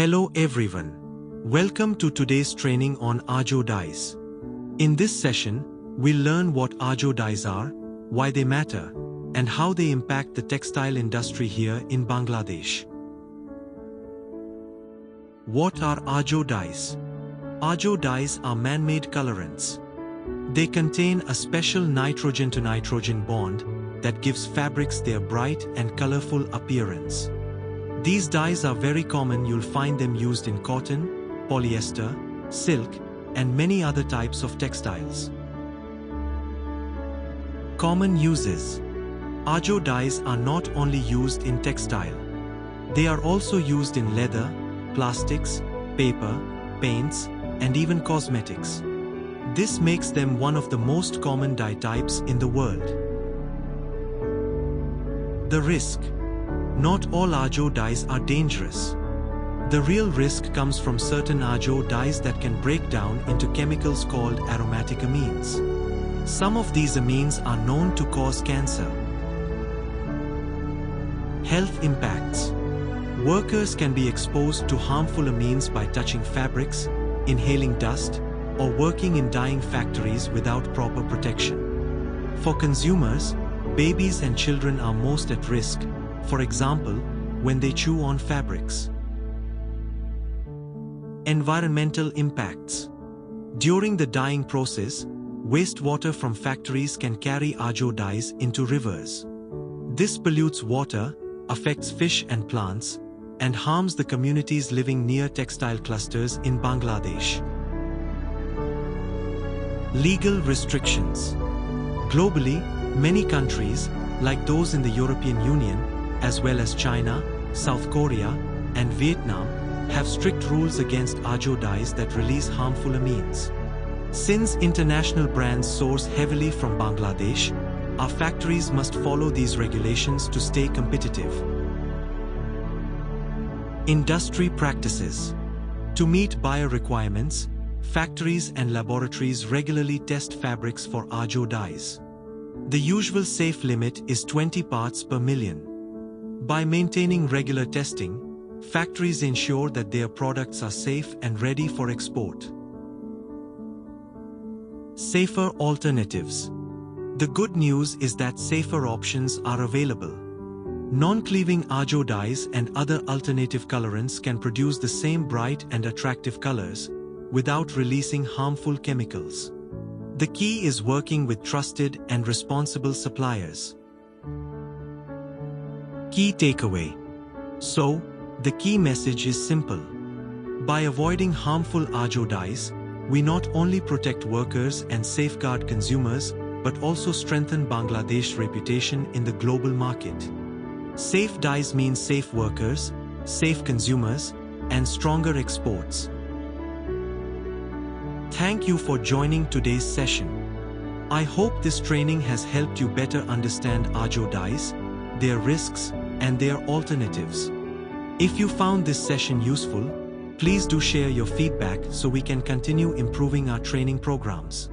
Hello everyone. Welcome to today's training on Azo Dyes. In this session, we'll learn what Azo Dyes are, why they matter, and how they impact the textile industry here in Bangladesh. What are Azo Dyes? Azo Dyes are man-made colorants. They contain a special nitrogen-to-nitrogen bond that gives fabrics their bright and colorful appearance. These dyes are very common. You'll find them used in cotton, polyester, silk, and many other types of textiles. Common uses. Azo dyes are not only used in textile. They are also used in leather, plastics, paper, paints, and even cosmetics. This makes them one of the most common dye types in the world. The risk. Not all Azo dyes are dangerous. The real risk comes from certain Azo dyes that can break down into chemicals called aromatic amines. Some of these amines are known to cause cancer. Health impacts. Workers can be exposed to harmful amines by touching fabrics, inhaling dust, or working in dyeing factories without proper protection. For consumers, babies and children are most at risk, for example, when they chew on fabrics. Environmental impacts. During the dyeing process, wastewater from factories can carry Azo dyes into rivers. This pollutes water, affects fish and plants, and harms the communities living near textile clusters in Bangladesh. Legal restrictions. Globally, many countries, like those in the European Union, as well as China, South Korea, and Vietnam, have strict rules against Azo dyes that release harmful amines. Since international brands source heavily from Bangladesh, our factories must follow these regulations to stay competitive. Industry practices. To meet buyer requirements, factories and laboratories regularly test fabrics for Azo dyes. The usual safe limit is 20 parts per million. By maintaining regular testing, factories ensure that their products are safe and ready for export. Safer alternatives. The good news is that safer options are available. Non-cleaving Azo dyes and other alternative colorants can produce the same bright and attractive colors without releasing harmful chemicals. The key is working with trusted and responsible suppliers. Key takeaway. So, the key message is simple. By avoiding harmful Azo dyes, we not only protect workers and safeguard consumers, but also strengthen Bangladesh's reputation in the global market. Safe dyes mean safe workers, safe consumers, and stronger exports. Thank you for joining today's session. I hope this training has helped you better understand Azo dyes, their risks, and their alternatives. If you found this session useful, please do share your feedback so we can continue improving our training programs.